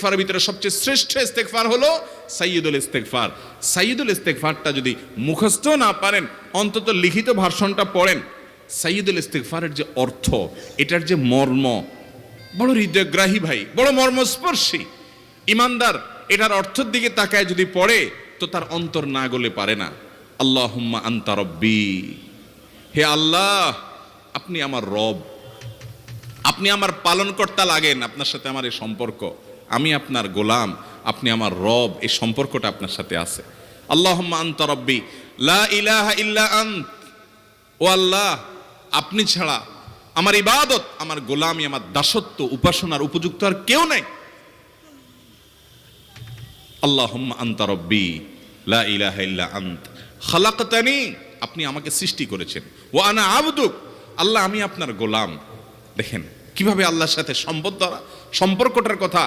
ইস্তেগফারের ভিতরে সবচেয়ে শ্রেষ্ঠ ইস্তেগফার হলো সাইয়্যিদুল ইস্তেগফার। সাইয়্যিদুল ইস্তেগফারটা যদি মুখস্থ না পারেন, অন্তত লিখিত ভার্সনটা পড়েন। সাইয়্যিদুল ইস্তেগফারের যে অর্থ, এটার যে মর্ম, বড় হৃদয়গ্রাহী ভাই, বড় মর্মস্পর্শী। ইমানদার এটার অর্থের দিকে তাকায় যদি পড়ে, তো তার অন্তর না গলে পারে না। আল্লাহুম্মা আনতা রব্বি, হে আল্লাহ আপনি আমার রব, আপনি আমার পালনকর্তা লাগেন, আপনার সাথে আমার এই সম্পর্ক, আমি আপনার গোলাম, আপনি আমার রব, এই সম্পর্কটা আপনার সাথে আছে। আল্লাহুম্মা আনতা রব্বি লা ইলাহা ইল্লা আন্ত, ও আল্লাহ আপনি ছাড়া আমার ইবাদত, আমার গোলামি, আমার দাসত্ব, উপাসনার উপযুক্ত আর কেউ নাই। আল্লাহুম্মা আনতা রব্বি লা ইলাহা ইল্লা আন্ত খালাকতানি, আপনি আমাকে সৃষ্টি করেছেন, ওয়া আনা আবদুক, আল্লাহ আমি আপনার গোলাম। দেখেন কিভাবে আল্লাহর সাথে সম্পর্কটার কথা